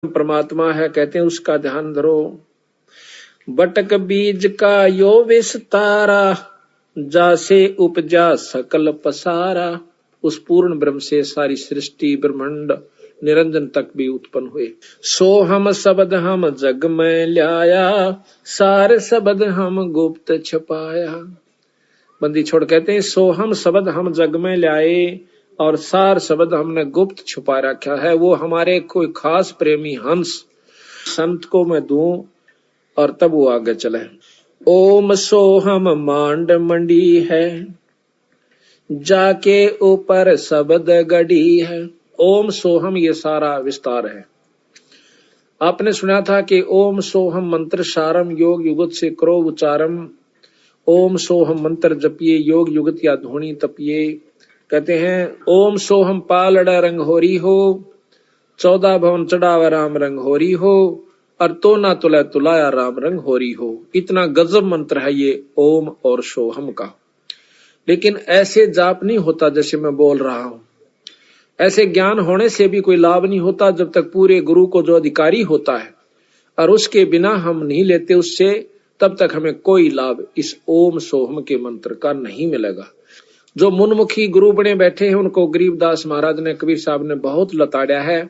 परमात्मा है, कहते हैं उसका ध्यान धरो। बटक बीज का यो विस्तारा, जासे उपजा सकल पसारा। उस पूर्ण ब्रह्म से सारी सृष्टि ब्रह्मांड निरंजन तक भी उत्पन्न हुए। सो हम शब्द हम जग में ल्याया, सार शब्द हम गुप्त छपाया। बंदी छोड़ कहते हैं सो हम शब्द हम जग में लाए और सार शब्द हमने गुप्त छुपा रखा है। वो हमारे कोई खास प्रेमी हंस संत को मैं दूं और तब वो आगे चले। ओम सोहम मांड मंडी है, जाके ऊपर शब्द गड़ी है। ओम सोहम ये सारा विस्तार है। आपने सुना था कि ओम सोहम मंत्र सारम योग युगत से करो उच्चारम। ओम सोहम मंत्र जपिए योग युगत या धोनी तपिए। कहते हैं ओम सोहम पालड़ रंग होरी हो, 14 भवन चढ़ावा राम रंग होरी हो, और तो ना तुला तुलाया राम रंग होरी हो। इतना गजब मंत्र है ये ओम और सोहम का। लेकिन ऐसे जाप नहीं होता जैसे मैं बोल रहा हूं। ऐसे ज्ञान होने से भी कोई लाभ नहीं होता जब तक पूरे गुरु को जो अधिकारी होता है और उसके बिना हम नहीं लेते उससे, तब तक हमें कोई लाभ इस ओम सोहम के मंत्र का नहीं मिलेगा। जो मुनमुखी गुरु बने बैठे हैं उनको गरीबदास महाराज ने, कबीर साहब ने बहुत लताड़ा है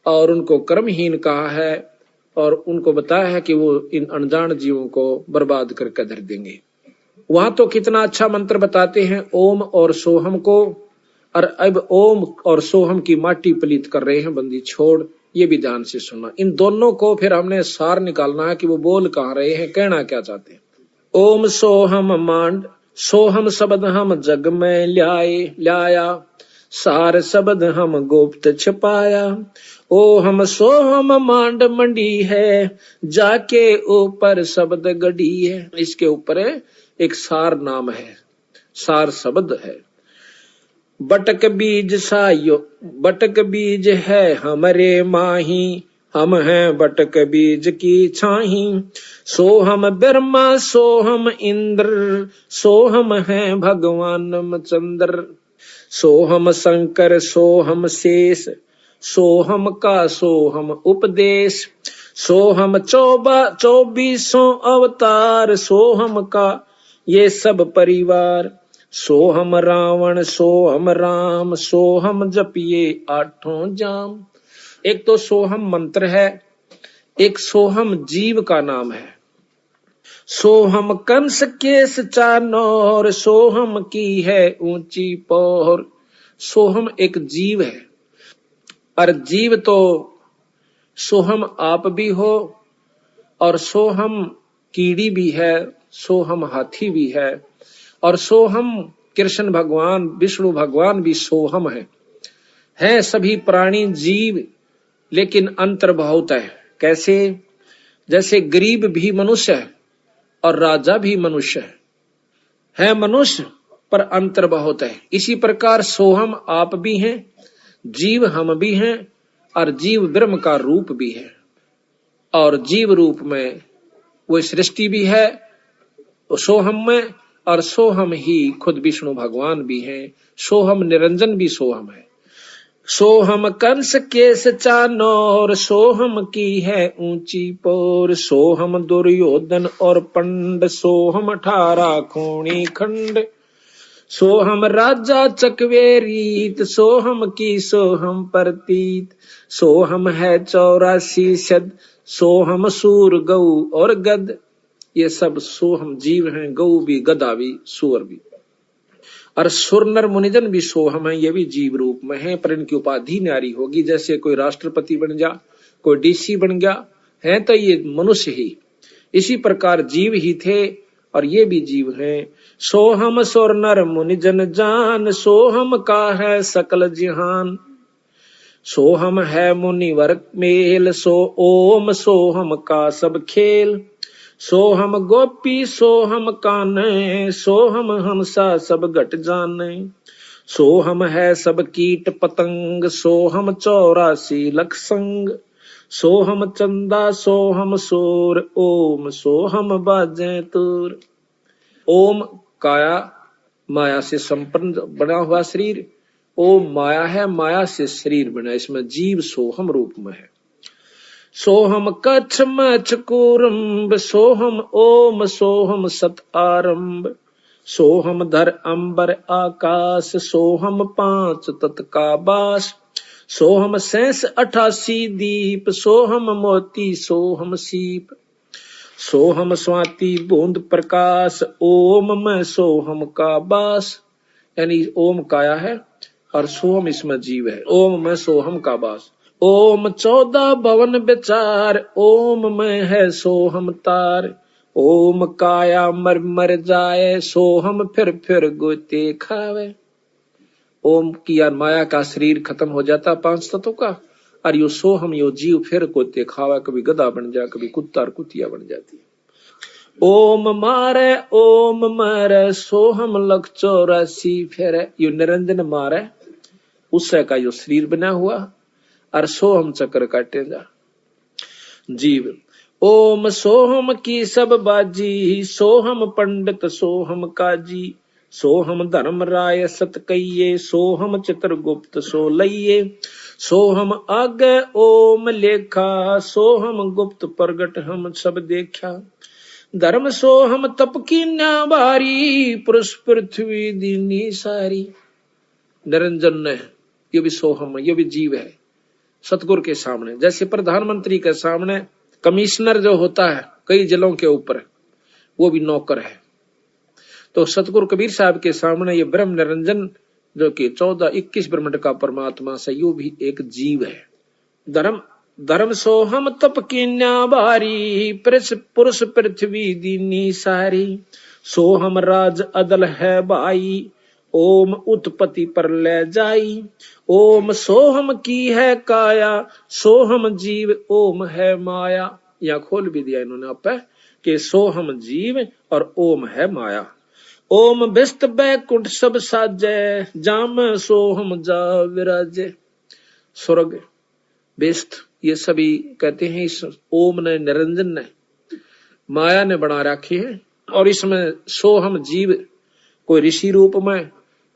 और उनको कर्महीन कहा है और उनको बताया है कि वो इन अनजान जीवों को बर्बाद करके धर देंगे। वहां तो कितना अच्छा मंत्र बताते हैं ओम और सोहम को, और अब ओम और सोहम की माटी पलीत कर रहे हैं। बंदी छोड़ ये भी ध्यान से सुनना। इन दोनों को फिर हमने सार निकालना है कि वो बोल कहां रहे हैं, कहना क्या चाहते हैं। ओम सोहम मांड, सोहम शब्द हम जग में लाया, सार शब्द हम गुप्त छपाया। ओ हम सोहम मांड मंडी है, जाके ऊपर शब्द गड़ी है। इसके ऊपर एक सार नाम है, सार शब्द है। बटक बीज सायो, बटक बीज है हमरे माही, हम हैं बटक बीज की छाही। सोहम ब्रह्मा सोहम इंद्र, सोहम है भगवान चंद्र। सोहम शंकर सोहम शेष, सोहम का सोहम उपदेश। सोहम 24 अवतार, सोहम का ये सब परिवार। सोहम रावण सोहम राम, सोहम जपिए 8 जाम। एक तो सोहम मंत्र है, एक सोहम जीव का नाम है। सोहम कंस केस चानोर, सोहम की है ऊंची पोर। सोहम एक जीव है, और जीव तो सोहम आप भी हो और सोहम कीड़ी भी है, सोहम हाथी भी है, और सोहम कृष्ण भगवान विष्णु भगवान भी सोहम है सभी प्राणी जीव, लेकिन अंतर बहुत है। कैसे? जैसे गरीब भी मनुष्य है और राजा भी मनुष्य है मनुष्य, पर अंतर बहुत है। इसी प्रकार सोहम आप भी हैं, जीव हम भी हैं, और जीव ब्रह्म का रूप भी है, और जीव रूप में वो सृष्टि भी है सोहम में, और सोहम ही खुद विष्णु भगवान भी हैं। सोहम निरंजन भी सोहम है। सोहम कंस केस चानोर, सोहम की है ऊंची पोर। सोहम दुर्योधन और पंड, सोहम 18 खूनी खंड। सोहम राजा चकवेरीत, सोहम की सोहम प्रतीत। सोहम है 84 शद, सोहम सूर गौ और गद। ये सब सोहम जीव हैं, गौ भी गधा भी सूअर भी। और सुर नर मुनिजन भी सोहम है, ये भी जीव रूप में है, पर इनकी उपाधि न्यारी होगी। जैसे कोई राष्ट्रपति बन जा, कोई डीसी बन गया है, तो ये मनुष्य ही। इसी प्रकार जीव ही थे और ये भी जीव हैं। सोहम सुर नर मुनिजन जान, सोहम का है सकल जिहान। सोहम है मुनिवर मेल, सो ओम सोहम का सब खेल। सोहम गोपी सोहम काने, सोहम हमसा सब घट जाने। सोहम है सब कीट पतंग, सोहम 84 लख संग। सोहम चंदा सोहम सूर, ओम सोहम बाजे तूर। ओम काया माया से संपन्न बना हुआ शरीर, ओम माया है, माया से शरीर बना, इसमें जीव सोहम रूप में है। सोहम कच्छ मच्छ कूरम्ब, सोहम ओम सोहम सत आरंभ, सोहम धर अंबर आकाश, सोहम पांच तत् का बास, सोहम सैंस 88 दीप, सोहम मोती सोहम सीप, सोहम स्वाति बूंद प्रकाश, ओम में सोहम का बास। यानी ओम काया है और सोहम इसमें जीव है। ओम में सोहम का बास। ओम 14 भवन विचार, ओम में है सोहम तार, ओम काया मर मर जाए, सोहम फिर गोते खावे। ओम की यार माया का शरीर खत्म हो जाता 5 तत्वों का, और यो सोहम यो जीव फिर गोते खावा, कभी गधा बन जाए, कभी कुत्ता और कुतिया बन जाती है। ओम मारे सोहम लख 84 फेरे, यो निरंजन मारे उससे का यो शरीर बना हुआ, और सोहम चक्र काटेगा जीव। ओम सोहम की सब बाजी, सोहम पंडित सोहम काजी, सोहम धर्म राय सत कहिए, सोहम चित्रगुप्त सो लइये, सोहम आगे ओम लेखा, सोहम गुप्त प्रगट हम सब देखा, धर्म सोहम तप की न्याबारी, पुरुष पृथ्वी दीनी सारी। निरंजन है, ये भी सोहम, ये भी जीव है सतगुरु के सामने। जैसे प्रधानमंत्री के सामने कमिश्नर जो होता है कई जिलों के ऊपर, वो भी नौकर है, तो सतगुरु कबीर साहब के सामने ये ब्रह्म निरंजन जो कि 14-21 ब्रह्मांड का परमात्मा से, यो भी एक जीव है। धर्म सोहम तप की न्याबारी, पुरुष पृथ्वी दीनी सारी, सोहम राज अदल है भाई, ओम उत्पत्ति पर ले जाई, ओम सोहम की है काया, सोहम जीव ओम है माया। या खोल भी दिया इन्होंने आप कि सोहम जीव और ओम है माया। ओम व्यस्त बैकुंठ सब साजे, जाम सोहम जा विराजे। स्वर्ग व्यस्त ये सभी कहते हैं इस ओम ने, निरंजन ने, माया ने बना रखी है, और इसमें सोहम जीव कोई ऋषि रूप में,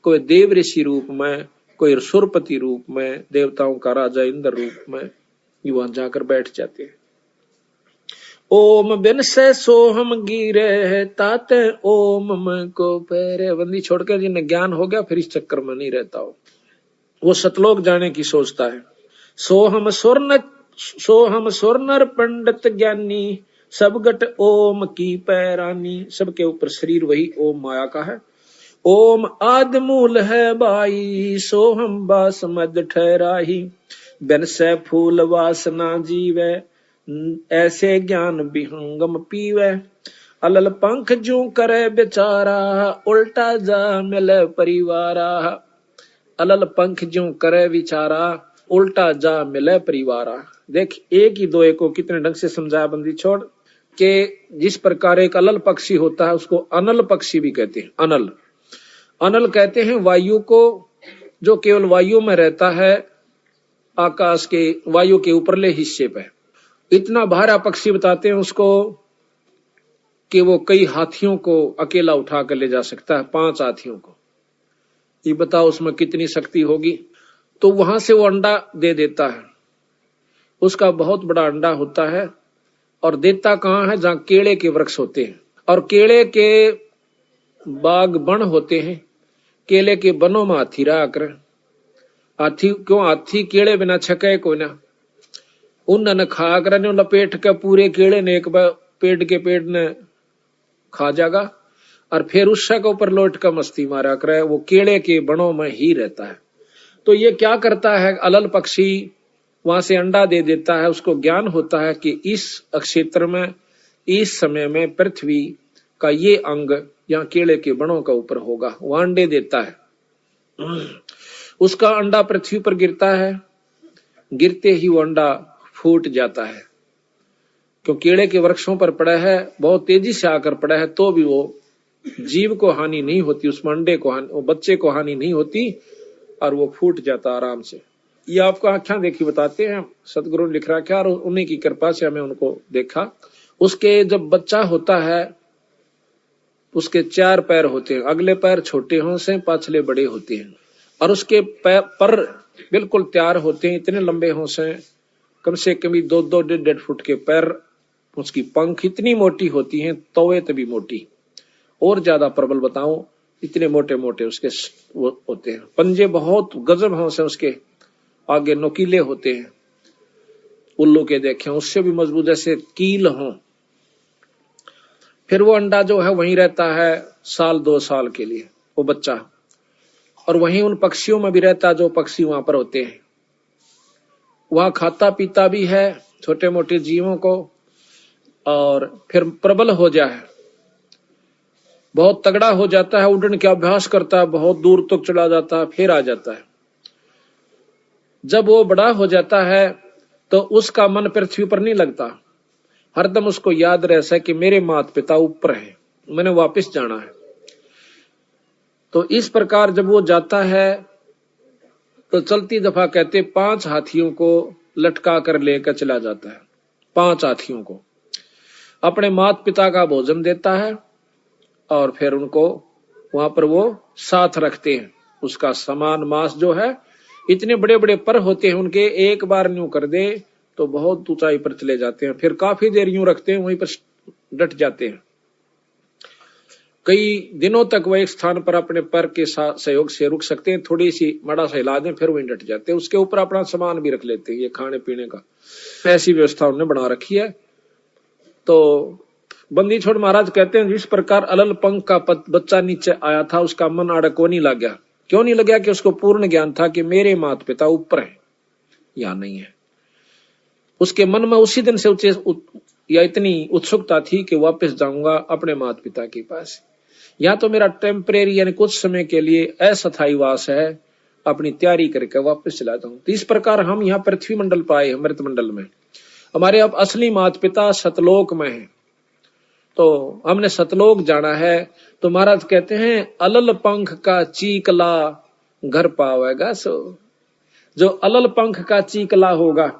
कोई देव ऋषि रूप में, कोई सुरपति रूप में, देवताओं का राजा इंद्र रूप में, ये वहां जाकर बैठ जाते हैं। ओम बिन से सोहम गिरे, ताते ओम में को पैरे। बंदी छोड़कर जिन्हें ज्ञान हो गया फिर इस चक्कर में नहीं रहता हो, वो सतलोक जाने की सोचता है। सोहम स्वर्णर पंडित ज्ञानी, सब गट ओम की पैरानी। सबके ऊपर शरीर वही ओम माया का है। ओम आद मूल है भाई, सोहम बास मद ठहराही, बिन से फूल वासना जीवे, ऐसे ज्ञान विहंगम पीवे, अलल पंख जू करे बेचारा, उल्टा जा मिले परिवारा। अलल पंख जू करे विचारा, उल्टा जा मिले परिवारा। देख एक ही दो को कितने ढंग से समझाया बंदी छोड़ के। जिस प्रकार एक अलल पक्षी होता है उसको अनल पक्षी भी कहते हैं। अनल कहते हैं वायु को, जो केवल वायु में रहता है, आकाश के वायु के ऊपरले हिस्से पे। इतना भारा पक्षी बताते हैं उसको कि वो कई हाथियों को अकेला उठा कर ले जा सकता है, 5 हाथियों को। ये बताओ उसमें कितनी शक्ति होगी। तो वहां से वो अंडा दे देता है, उसका बहुत बड़ा अंडा होता है, और देता कहाँ है, जहां केले के वृक्ष होते हैं और केले के बाग बन होते हैं। केले के बनों में हाथी रहा कर। हाथी क्यों, हाथी केले बिना छके को ना, उन खा कर लपेट के पूरे केले ने एक पेड़ के पेड़ ने खा जाएगा, और फिर उससे के ऊपर लौट कर मस्ती मारा करे। वो केले के बनों में ही रहता है। तो ये क्या करता है, अलल पक्षी वहां से अंडा दे देता है। उसको ज्ञान होता है कि इस क्षेत्र में, इस समय में पृथ्वी का ये अंग यहाँ केले के बनों का ऊपर होगा। वो अंडे देता है, उसका अंडा पृथ्वी पर गिरता है। गिरते ही वो अंडा फूट जाता है, क्यों केले के वृक्षों पर पड़ा है, बहुत तेजी से आकर पड़ा है, तो भी वो जीव को हानि नहीं होती, उस अंडे को हानि, वो बच्चे को हानि नहीं होती, और वो फूट जाता आराम से। ये आपको आंखें देखी बताते हैं, सतगुरु ने लिख रखा, और उन्हीं की कृपा से हमें उनको देखा। उसके जब बच्चा होता है, उसके 4 पैर होते हैं, अगले पैर छोटे हों से, पाछले बड़े होते हैं, और उसके पर बिल्कुल तैयार होते हैं, इतने लंबे हों से कम से कम 2-2 1.5 फुट के पैर, उसकी पंख इतनी मोटी होती हैं, तवे तभी मोटी, और ज्यादा प्रबल बताऊं इतने मोटे मोटे उसके वो होते हैं। पंजे बहुत गजब हैं उसके, आगे नोकीले होते हैं, उल्लू के देखे उससे भी मजबूत, जैसे कील हों। फिर वो अंडा जो है वहीं रहता है 1-2 साल के लिए, वो बच्चा, और वहीं उन पक्षियों में भी रहता जो पक्षी वहां पर होते हैं। वहां खाता पीता भी है छोटे मोटे जीवों को, और फिर प्रबल हो जाए, बहुत तगड़ा हो जाता है, उड़ने का अभ्यास करता है, बहुत दूर तक चला जाता है, फिर आ जाता है। जब वो बड़ा हो जाता है तो उसका मन पृथ्वी पर नहीं लगता, हरदम उसको याद रहता है कि मेरे माता पिता ऊपर हैं, मैंने वापस जाना है। तो इस प्रकार जब वो जाता है तो चलती दफा कहते 5 हाथियों को लटका कर लेकर चला जाता है। 5 हाथियों को अपने माता पिता का भोजन देता है, और फिर उनको वहां पर वो साथ रखते हैं। उसका समान मांस जो है, इतने बड़े बड़े पर होते हैं उनके, एक बार यूं कर दे तो बहुत ऊंचाई पर चले जाते हैं, फिर काफी देर यूं रखते हैं, वहीं पर डट जाते हैं। कई दिनों तक वह एक स्थान पर अपने पर के सहयोग से रुक सकते हैं, थोड़ी सी मड़ा सा हिला दें फिर वहीं डट जाते हैं। उसके ऊपर अपना सामान भी रख लेते हैं, ये खाने पीने का, ऐसी व्यवस्था उन्होंने बना रखी है। तो बंदी छोड़ महाराज कहते हैं जिस प्रकार अलल पंख का बच्चा नीचे आया था, उसका मन आड़ा को नहीं लग गया। क्यों नहीं लग गया? कि उसको पूर्ण ज्ञान था कि मेरे माता पिता ऊपर है, या नहीं है। उसके मन में उसी दिन से या इतनी उत्सुकता थी कि वापस जाऊंगा अपने माता पिता के पास, या तो मेरा टेम्परेरी यानी कुछ समय के लिए अस्थायी वास है, अपनी तैयारी करके वापस चला जाऊं। तो इस प्रकार हम यहाँ पृथ्वी मंडल पाए, मृत मंडल में हमारे अब असली माता पिता सतलोक में है, तो हमने सतलोक जाना है। तो महाराज कहते हैं अलल पंख का चीकला घर पावेगा सो। जो अलल पंख का चीकला होगा,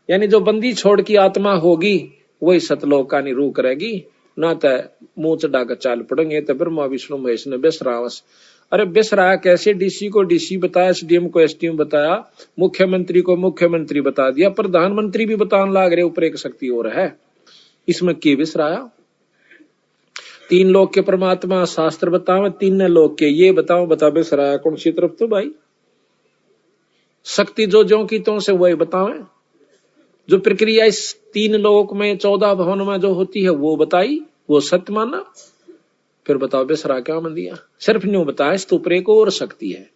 यानी जो बंदी छोड़ की आत्मा होगी, वही सतलोक का रूह करेगी, ना तो मुंह चढ़ा कर चाल पड़ेंगे। तो ब्रह्मा विष्णु महेश ने बेसरावस, अरे बेसराया कैसे? डीसी को डीसी बताया, एसडीएम को एसडीएम बताया, मुख्यमंत्री को मुख्यमंत्री बता दिया, प्रधानमंत्री भी बताने लाग रहे ऊपर एक शक्ति और है, इसमें की बेसराया? 3 लोक के परमात्मा शास्त्र बताओ, 3 लोक के ये बताओ, बता बेसराया कौन सी तरफ? तो भाई शक्ति जो की तो से वही बताओ, जो प्रक्रिया इस 3 लोक में 14 भवन में जो होती है वो बताई, वो सत्य माना। फिर बताओ बेसरा क्या मन दिया? सिर्फ न्यू बताया इस ऊपर एक और शक्ति है,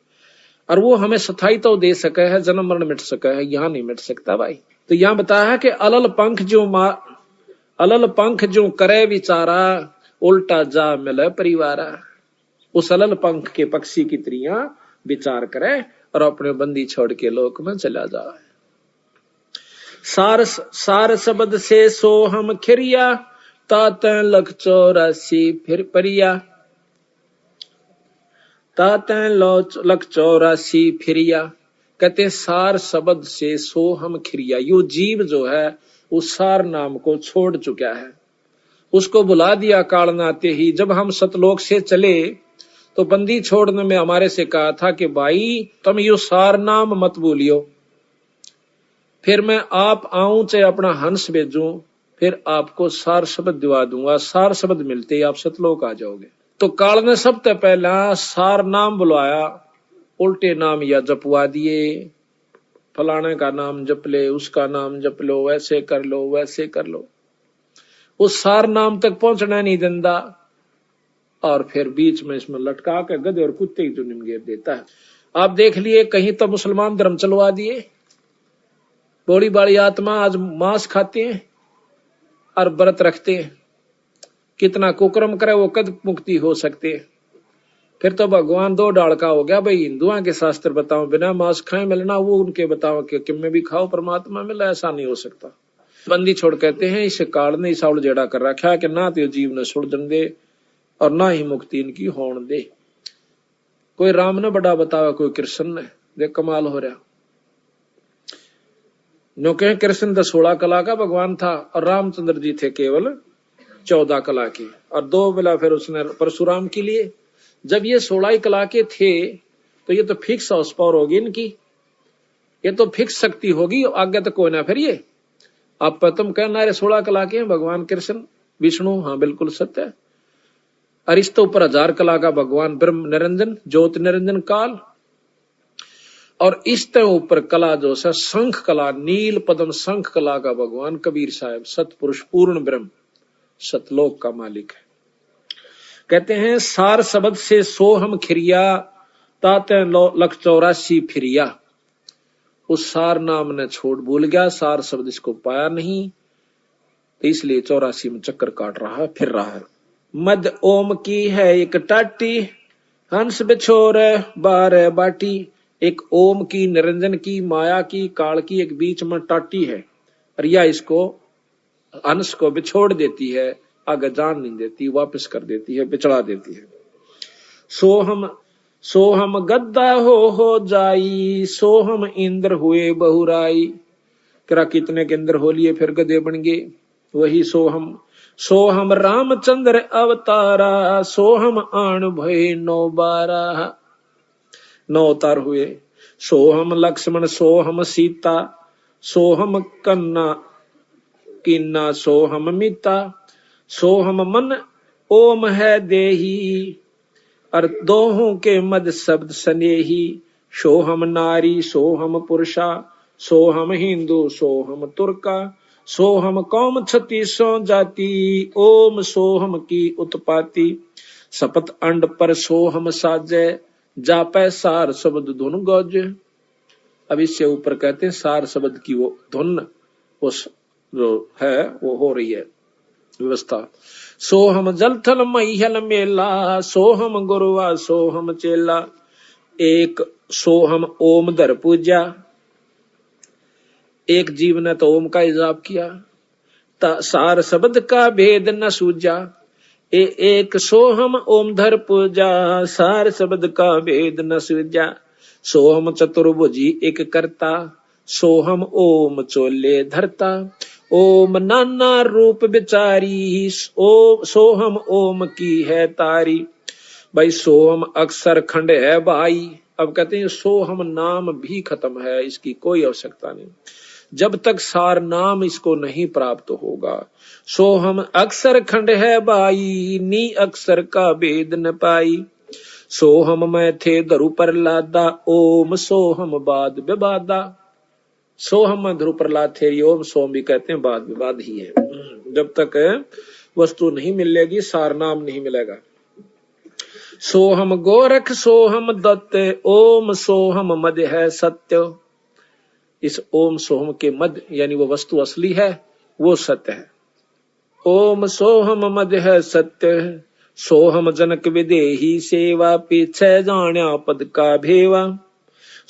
और वो हमें स्थायी तो दे सके है, जन्म मरण मिट सके है, यहाँ नहीं मिट सकता भाई। तो यहाँ बताया है कि अलल पंख जो करे विचारा, उल्टा जा मिले परिवारा। उस अलल पंख के पक्षी की त्रियां विचार करे और अपने बंदी छोड़ के लोक में चला जाए। सार शब्द से सो हम खिरिया, तातें लख 84 फिर परिया, तातें लख 84 फिरिया। कहते सार शब्द से सो हम खिरिया, यो जीव जो है उस सार नाम को छोड़ चुका है, उसको बुला दिया काल नाते ही। जब हम सतलोक से चले तो बंदी छोड़ने में हमारे से कहा था कि भाई तुम यो सार नाम मत भूलियो, फिर मैं आप आऊं चाहे अपना हंस भेजूं, फिर आपको सार शब्द दिवा दूंगा, सार शब्द मिलते ही आप सतलोक आ जाओगे। तो काल ने सबसे पहला सार नाम बुलाया, उल्टे नाम या जपवा दिए, फलाने का नाम जप ले, उसका नाम जप लो, वैसे कर लो वैसे कर लो, उस सार नाम तक पहुंचना नहीं देता, और फिर बीच में इसमें लटका के गधे और कुत्ते की जुनिम घेर देता है। आप देख लिए कहीं तो मुसलमान धर्म चलवा दिए, बड़ी बड़ी आत्मा आज मांस खाते हैं और व्रत रखते हैं, कितना कुकर्म करे वो कद मुक्ति हो सकते। फिर तो भगवान 2 डाल का हो गया भाई, हिंदुओं के शास्त्र बताओ बिना मांस खाए मिलना, वो उनके बताओ कि किम में भी खाओ परमात्मा मिला, ऐसा नहीं हो सकता। बंदी छोड़ कहते हैं इस काल ने इस जेड़ा कर रखा है कि ना तो जीव ने सुड़न दे और ना ही मुक्ति इनकी होने दे। कोई राम ने बड़ा बतावा, कोई कृष्ण ने, देख कमाल हो रहा। नो कहे कृष्ण तो 16 कला का भगवान था और रामचंद्र जी थे केवल 14 कला के, और 2 बेला फिर उसने परशुराम के लिए। जब ये 16 कला के थे तो ये तो फिक्स हाउस पावर होगी इनकी, ये तो फिक्स शक्ति होगी, आगे तो कोई ना। फिर ये आप तुम कहना रे 16 कला के हैं भगवान कृष्ण विष्णु, हाँ बिल्कुल सत्य है। अरिस्तो पर 1000 कला का भगवान ब्रह्म निरंजन ज्योति निरंजन काल, और इस तरह ऊपर कला जो है शंख कला, नील पद्म शंख कला का भगवान कबीर साहब सतपुरुष पूर्ण ब्रह्म सतलोक का मालिक है। कहते हैं सार शब्द से सोहम खिरिया ताते 184 फिरिया। उस सार नाम ने छोड़ भूल गया, सार शब्द इसको पाया नहीं, इसलिए 84 में चक्कर काट रहा है, फिर रहा है। मद ओम की है एक टाटी, हंस बिछोर 12 बाटी। एक ओम की, निरंजन की, माया की, काल की एक बीच में टाटी है, और यह इसको हंस को बिछोड़ देती है, आगे जान नहीं देती, वापस कर देती है, बिछड़ा देती है। सोहम गद्दा हो जाई, सोहम इंद्र हुए बहुराई। करा कितने के इंद्र हो लिए फिर गधे बन गए, वही सोहम। सोहम रामचंद्र अवतारा, सोहम आन भय 912, 9 अवतार हुए। सोहम लक्ष्मण, सोहम सीता, सोहम कन्ना किन्ना, सोहम मिता। सोहम मन ओम है देही, और दोहों के मद शब्द स्नेही। सोहम नारी, सोहम पुरुषा, सोहम हिंदू, सोहम तुर्का। सोहम कौम 36 जाति, ओम सोहम की उत्पाती। सपत अंड पर सोहम साजे, जापै सार शब्द धुन गौज। अब इससे ऊपर कहते हैं सार शब्द की वो धुन उस जो है वो हो रही है व्यवस्था। सोहम जल थल महियल मेला, सोहम गुरुआ सोहम चेला। एक सोहम ओम धर पूजा, एक जीव ने तो ओम का ही जाप किया, सार शब्द का भेद न सूझा। एक सोहम ओम धर पूजा, सार शब्द का भेद न सूझा। सोहम चतुर्भुजी एक करता, सोहम ओम चोले धरता। ओम नाना रूप बिचारी, सोहम ओम की है तारी। भाई सोहम अक्षर खंड है भाई। अब कहते हैं सोहम नाम भी खत्म है, इसकी कोई आवश्यकता नहीं जब तक सार नाम इसको नहीं प्राप्त होगा। सोहम अक्षर खंड है भाई, नी अक्षर का भेद न पाई। सोहम मैं थे धरु पर लादा, ओम सोहम बाद विवादा। सोहम में ध्रुव प्रहलाद थे, ओम सोम भी कहते हैं, बाद विवाद ही है। जब तक वस्तु नहीं मिलेगी सार नाम नहीं मिलेगा। सोहम गोरख सोहम दत्त, ओम सोहम मध्य है सत्य। इस ओम सोहम के मध्य यानी वो वस्तु असली है, वो सत्य है। ओम सोहम मध्य है सत्य, सोहम जनक विदेही सेवा। पीछे जाण्या पद का भेवा,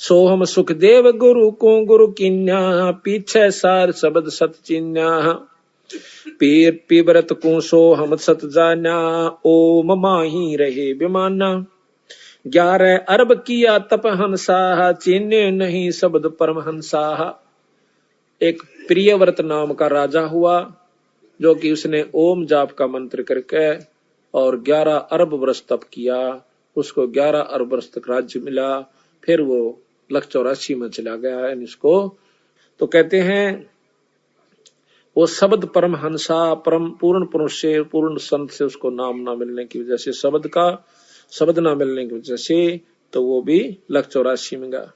सोहम सुखदेव गुरु को गुरु किन्या। पीछे सार शब्द सत चिन्या, पीर पीबरत को सोहम सत जाना। ओम माही रहे विमाना, 11 अरब किया तप हंसा। चिन्ह नहीं शब्द परम हंसा। एक प्रियव्रत नाम का राजा हुआ, जो कि उसने ओम जाप का मंत्र करके और 11 अरब वर्ष तप किया। उसको 11 अरब वर्ष तक राज्य मिला, फिर वो 184 में चला गया। इसको तो कहते हैं वो शब्द परम हंसा, परम पूर्ण पुरुष से, पूर्ण संत से उसको नाम ना मिलने की वजह से, शब्द ना मिलने की वजह से, तो वो भी 184 में गया।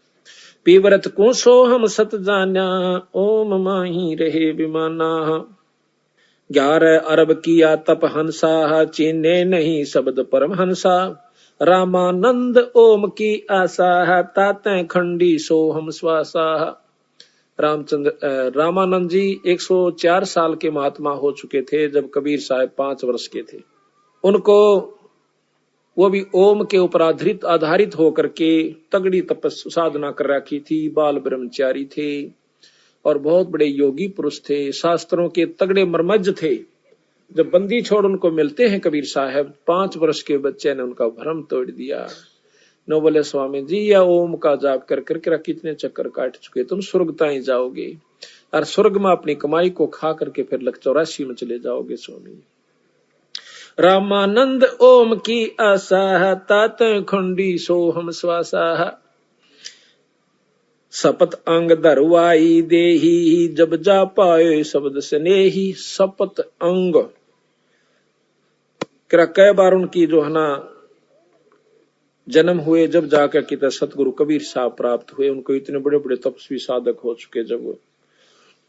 पीवरत को सोहम सत जाना, ओम माही रहे विमाना। 11 अरब किया तप हंसा, चीने नहीं शब्द परम हंसा। रामानंद ओम की आशा, ताते खंडी सोहम श्वासा। रामानंद जी 104 साल के महात्मा हो चुके थे जब कबीर साहब 5 वर्ष के थे। उनको वो भी ओम के ऊपर आधारित होकर के तगड़ी तपस्या साधना कर रखी थी। बाल ब्रह्मचारी थे और बहुत बड़े योगी पुरुष थे, शास्त्रों के तगड़े मर्मज्ञ थे। जब बंदी छोड़ उनको मिलते हैं कबीर साहब, 5 वर्ष के बच्चे ने उनका भ्रम तोड़ दिया। नो बोले स्वामी जी, या ओम का जाप कर करके कितने चक्कर काट चुके, तुम स्वर्ग ताई जाओगे और स्वर्ग में अपनी कमाई को खा करके फिर 184 में चले जाओगे स्वामी। रामानंद ओम की आशा, तात खंडी सोहम श्वासा। शपथ अंग धरवाई देही, जब जा पाए शब्द स्नेही। शपथ अंग कई बार उनकी जो है ना जन्म हुए, जब जाकर कितने सतगुरु कबीर साहब प्राप्त हुए। उनको इतने बड़े बड़े तपस्वी साधक हो चुके। जब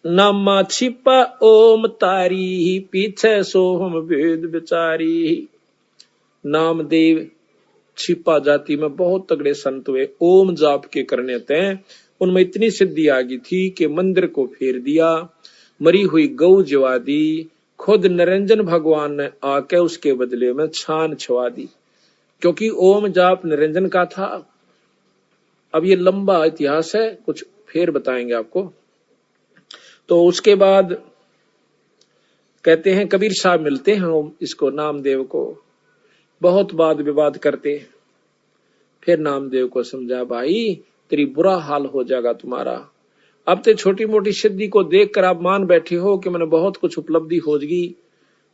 नामा छिपा ओम तारी, पीछे सोहम वेद विचारी। नामदेव छिपा जाति में बहुत तगड़े संत हुए। ओम जाप के करने तय उनमें इतनी सिद्धि आ गई थी कि मंदिर को फेर दिया, मरी हुई गौ जवा दी, खुद निरंजन भगवान ने आके उसके बदले में छान छुआ दी, क्योंकि ओम जाप निरंजन का था। अब ये लंबा इतिहास है, कुछ फिर बताएंगे आपको। तो उसके बाद कहते हैं कबीर साहब मिलते हैं इसको नामदेव को, बहुत वाद विवाद करते। फिर नामदेव को समझा, भाई तेरी बुरा हाल हो जाएगा तुम्हारा। अब तो छोटी मोटी सिद्धि को देखकर आप मान बैठे हो कि मैंने बहुत कुछ उपलब्धि हो गई।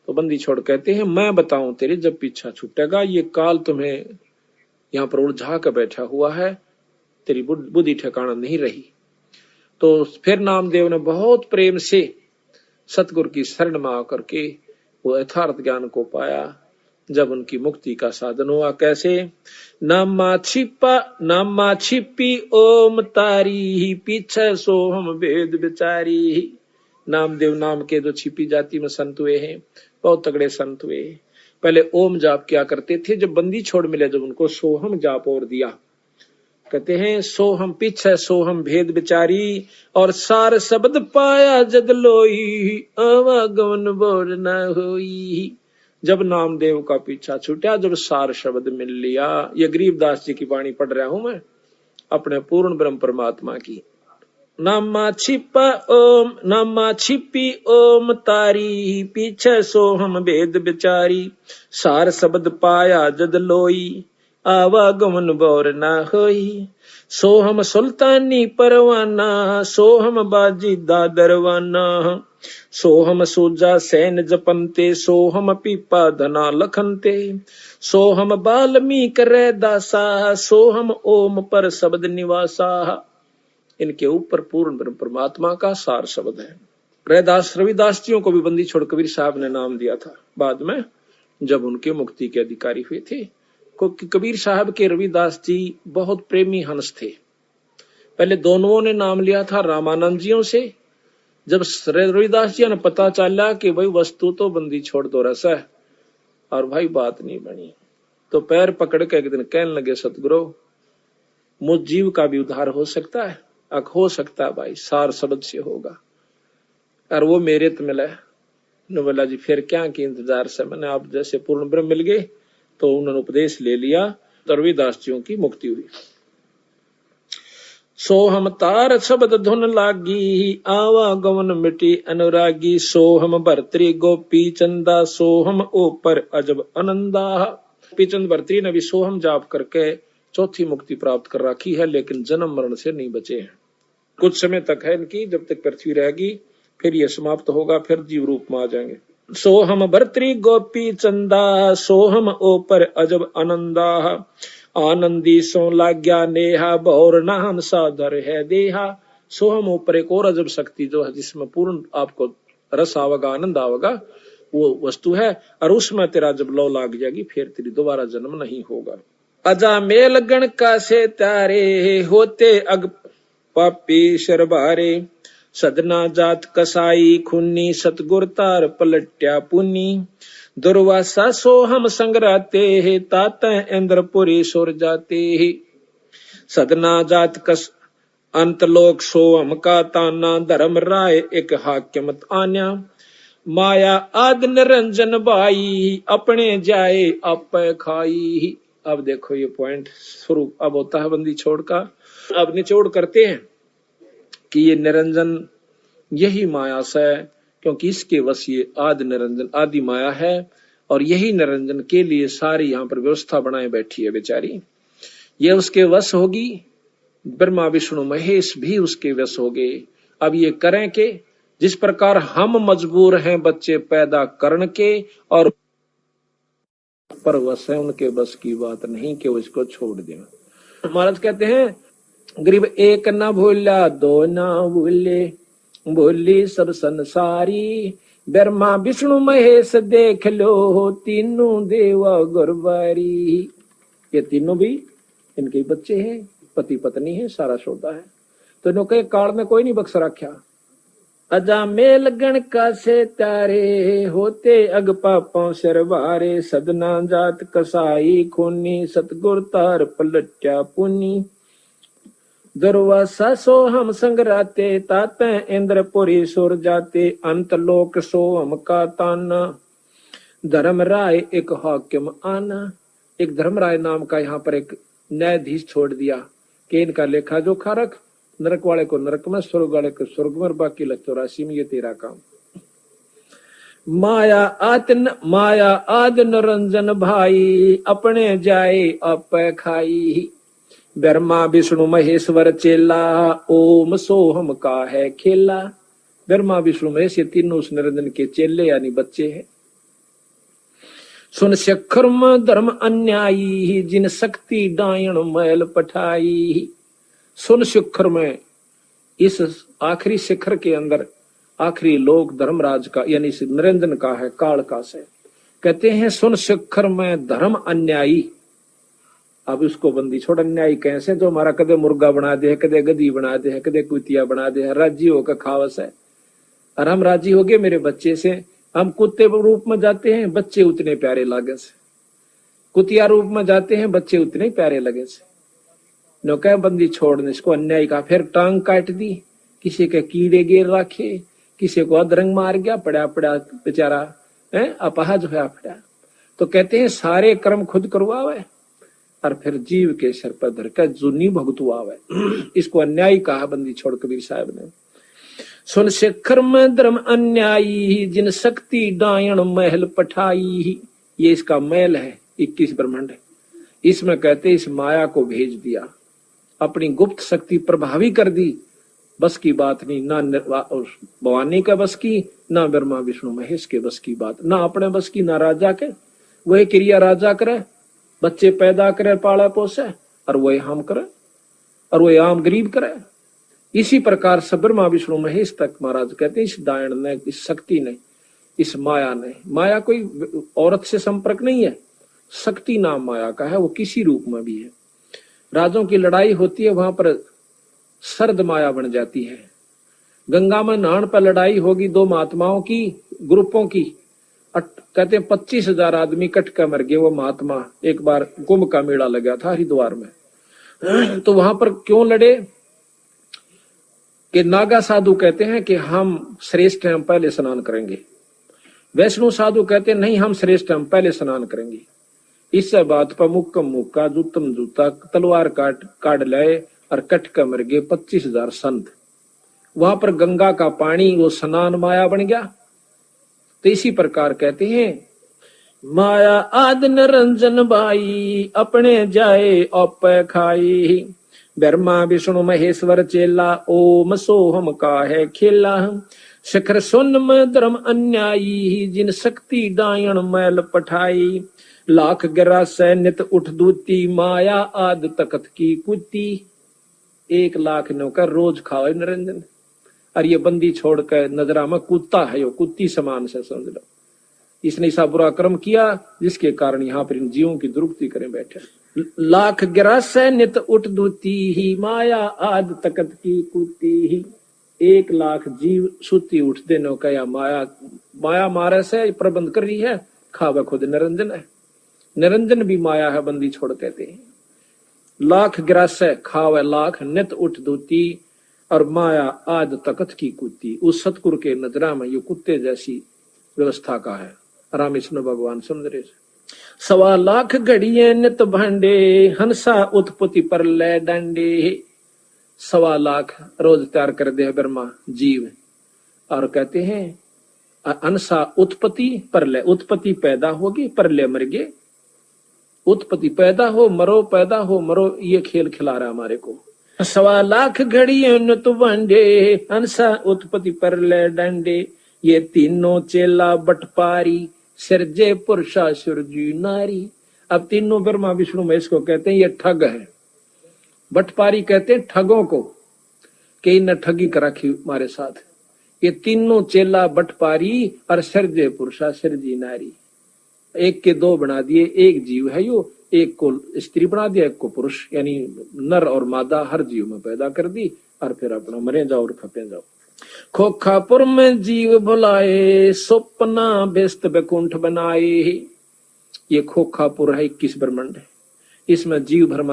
तो बंदी छोड़ कहते हैं, मैं बताऊं तेरे जब पीछा छूटेगा, ये काल तुम्हें यहाँ पर उलझा कर बैठा हुआ है, तेरी बुद्धि ठिकाना नहीं रही। तो फिर नामदेव ने बहुत प्रेम से सतगुरु की शरण में आकर के वो यथार्थ ज्ञान को पाया। जब उनकी मुक्ति का साधन हुआ, कैसे? नामा छिपी ओम तारी, पीछे सोहम वेद विचारी। नामदेव नाम के जो छिपी जाति में संत हुए हैं, बहुत तगड़े संत हुए। पहले ओम जाप क्या करते थे, जब बंदी छोड़ मिले जब उनको सोहम जाप और दिया। कहते हैं सोहम पीछे सोहम भेद विचारी, और सार शब्द पाया जद लोई, आवागमन बोर न होई। जब नामदेव का पीछा छूटा, जब सार शब्द मिल लिया। ये गरीबदास जी की वाणी पढ़ रहा हूं मैं, अपने पूर्ण ब्रह्म परमात्मा की। नामा छिपी ओम तारी, पीछे सोहम भेद विचारी। सार शब्द पाया जद लोई, आवागमन बोर ना होई। सोहम सुल्तानी परवाना, सोहम बाजी दादरवाना। सोहम सूजा सैन जपनते, सोहम पीपा धना लखनते। सोहम बाल्मीक रे दासा, सोहम ओम पर शब्द निवासा। इनके ऊपर पूर्ण ब्रह्म परमात्मा का सार शब्द है। रविदास जियों को भी बंदी छोड़ कबीर साहब ने नाम दिया था बाद में, जब उनके मुक्ति के अधिकारी हुए थे। कबीर साहब के रविदास जी बहुत प्रेमी हंस थे। पहले दोनों ने नाम लिया था रामानंद जियों से। जब रविदास जी ने पता चला कि भाई वस्तु तो बंदी छोड़ दो रस है, और भाई बात नहीं बनी, तो पैर पकड़ के एक दिन कहने लगे, सतगुरु मुझ जीव का भी उद्धार हो सकता है? हो सकता है भाई, सार शब्द से होगा। और वो मेरे तो मिला। बोला जी फिर क्या की इंतजार से, मैंने आप जैसे पूर्ण ब्रह्म मिल गए। तो उन्होंने उपदेश ले लिया, तो रविदास जियों की मुक्ति हुई। सोहम तार शब्द धुन लागी, आवागमन मिटी अनुरागी। सोहम भर्तृ गोपी चंदा, सोहम ऊपर अजब आनंदा। गोपीचंद भर्तृ ने भी सोहम जाप करके चौथी मुक्ति प्राप्त कर रखी है, लेकिन जन्म मरण से नहीं बचे हैं। कुछ समय तक है इनकी, जब तक पृथ्वी रहेगी फिर ये समाप्त होगा, फिर जीव रूप में आ जाएंगे। सोहम भर्तृ गोपी चंदा, सोहम ऊपर अजब आनंदा। आनंदी सो लाग्या नेहा, भौर नाम साधर है देहा। सोहम ऊपर एक और अजब शक्ति जो है, जिसमें पूर्ण आपको रस आवेगा, आनंद आवेगा, वो वस्तु है। और उसमें तेरा जब लौ लाग जाएगी, फिर तेरी दोबारा जन्म नहीं होगा। अजा मेल गण का से तारे, होते अग पापी शरबारे। सदना जात कसाई खुन्नी, सतगुर तार पलट्या पुन्नी। दुर्वासा सोहम संग्राते, ताता इंद्रपुरी सुर जाते। सदना जात कस अंतलोक सोहम का ताना, धर्म राय एक हाक्यमत आन्या। माया आद निरंजन बाई, अपने जाए आप खाई। अब देखो ये पॉइंट शुरू अब होता है बंदी छोड़ का। अब निचोड़ करते हैं कि ये निरंजन यही माया से, क्योंकि इसके वश ये आदि निरंजन आदि माया है, और यही निरंजन के लिए सारी यहाँ पर व्यवस्था बनाए बैठी है बेचारी। ये उसके वश होगी, ब्रह्मा विष्णु महेश भी उसके वश हो गए। अब ये करें के, जिस प्रकार हम मजबूर हैं बच्चे पैदा करने के, और पर वश है, उनके बस की बात नहीं कि वो इसको छोड़ दें। महाराज कहते हैं गरीब एक न भूला दो न भूले, भूली सब संसारी। ब्रह्मा विष्णु महेश देख लो, तीनों देवा गुरबारी। ये तीनों भी इनके बच्चे हैं, पति पत्नी है, सारा सौदा है। तो इन्होंने काल में कोई नहीं बख्श रखा। अजा मेल गण का से तारे, होते अग पापों सरवारे। सदना जात कसाई खूनी, सतगुर तार पलट्या पुनी। दुर्वासा सो हम संगराते, ताते इंद्रपुरी सुर जाते। अंत लोक सो हम का ताना, धर्मराय एक हाकिम आना। एक धर्मराय नाम का यहाँ पर एक न्यायाधीश छोड़ दिया कि इनका लेखा जोखा रख, नरक वाले को नरक में, स्वर्ग वाले को स्वर्ग में, बाकी लग 84 में, ये तेरा काम। माया आद निरंजन भाई, अपने जाए आप खाई। ब्रह्मा विष्णु महेश्वर चेला, ओम सोहम का है खेला। ब्रह्मा विष्णु महेश ये तीनों उस निरंजन के चेले यानी बच्चे हैं। सुन शखर्म धर्म अन्यायी, जिन शक्ति डायण मैल पठाई। सुन शिखर में, इस आखिरी शिखर के अंदर आखिरी लोक धर्मराज का यानी निरंजन का है, काल का से। कहते हैं सुन शिखर में धर्म अन्यायी। अब उसको बंदी छोड़, अन्यायी कैसे, जो हमारा कदे मुर्गा बना दे, कदे गधी बना दे, कदे कुतिया बना दे, राजी होकर खावस है। और हम राजी हो गए मेरे बच्चे से। हम कुत्ते रूप में जाते हैं, बच्चे उतने प्यारे लागे से। कुतिया रूप में जाते हैं, बच्चे उतने प्यारे लगे से। नो कह बंदी छोड़ने इसको, अन्याय का। फिर टांग काट दी, किसी के कीड़े गिर रखे, किसी को अधरंग मार गया, पड़ा पड़ा बेचारा अपहाज होया पड़ा। तो कहते हैं सारे कर्म खुद करवावे और फिर जीव के सिर पर धर कर जुनी भुगतवावे। इसको अन्याय कहा बंदी छोड़ कबीर साहब ने। सुन शिखर में धर्म अन्यायी, जिन शक्ति डायण महल पठाई। ये इसका महल है, 21 ब्रह्मांड है। इसमें कहते इस माया को भेज दिया, अपनी गुप्त शक्ति प्रभावी कर दी। बस की बात नहीं, ना भवानी का बस की, ना ब्रह्मा विष्णु महेश के बस की बात, ना अपने बस की, ना राजा के। वही क्रिया राजा करे, बच्चे पैदा करे, पाला पोसे, और वही हम करे, और वही आम गरीब करे। इसी प्रकार से ब्रह्मा विष्णु महेश तक महाराज कहते हैं इस डायण ने, इस शक्ति ने, इस माया ने। माया कोई औरत से संपर्क नहीं है, शक्ति नाम माया का है, वो किसी रूप में भी है। राजों की लड़ाई होती है, वहां पर सर्द माया बन जाती है। गंगा में नहान पर लड़ाई होगी दो महात्माओं की, ग्रुपों की। कहते हैं 25,000 आदमी कट कर मर गए। वो महात्मा, एक बार कुंभ का मेला लगा था हरिद्वार में, तो वहां पर क्यों लड़े कि नागा साधु कहते हैं कि हम श्रेष्ठ हैं, हम पहले स्नान करेंगे। वैष्णु साधु कहते हैं नहीं, हम श्रेष्ठ हैं, हम पहले स्नान करेंगे। इस बात पर मुक्कम मुक्का, जूतम जूता, तलवार काट लाए और कट कर मर गए 25,000 संत। वहां पर गंगा का पानी वो स्नान माया बन गया। तो इसी प्रकार कहते हैं माया आद निरंजन भाई, अपने जाए औप खाई। ब्रह्मा विष्णु महेश्वर चेला, ओम सोहम का है खेला। शिखर सुन में धर्म अन्यायी, जिन शक्ति डायण मैल पठाई। लाख गिरा से नित उठ दूती, माया आद तकत की कुती। 1 लाख नौकर रोज खावे निरंजन, और ये बंदी छोड़कर नजरा में कुत्ता है, यो कुत्ती समान से समझ लो। इसने ऐसा बुरा कर्म किया जिसके कारण यहाँ पर इन जीवों की दुरुक्ति करें बैठे। लाख गिरा से नित उठ दूती ही, माया आद तकत की कुती ही। 1 लाख जीव सुती उठते नो कया माया मारे से प्रबंध कर रही है, खावे खुद निरंजन है। निरंजन भी माया है, बंदी छोड़ कहते हैं। लाख गिरास खावे लाख नित उठ दूती, और माया आद तकत की कुत्ती। उस सतगुरु के नजरा में ये कुत्ते जैसी व्यवस्था का है। रामेश्वर भगवान समझ रहे। 1.25 लाख घड़िए नित भांडे, हंसा उत्पत्ति पर ले डंडे। 1.25 लाख रोज तैयार कर दे ब्रह्मा जीव, और कहते हैं हंसा उत्पत्ति पर ले, उत्पत्ति पैदा होगी, पर ले मर गए। उत्पत्ति पैदा हो मरो, पैदा हो मरो, ये खेल खिला रहा हमारे को। 1.25 लाख घड़िए नित भांडे, हंसा उत्पत्ति पर ले डंडे। ये तीनों चेला बटपारी, सिरजे पुरुषा सुरजी नारी। अब तीनों ब्रह्मा विष्णु महेश को कहते हैं ये ठग है। बटपारी कहते हैं ठगों को, कि इन्हें ठगी कर रखी हमारे साथ। ये तीनों चेला बटपारी और सर्जे पुरुषा सर्जी नारी, एक के दो बना दिए, एक जीव है यो, एक को स्त्री बना दिया, एक को पुरुष, यानी नर और मादा हर जीव में पैदा कर दी, और फिर अपना मरे जाओ और खपे जाओ। खोखापुर में जीव बुलाए, स्वप्ना व्यस्त बैकुंठ बनाए। ये खोखापुर है 21 ब्रह्मांड है, इसमें जीव भरमा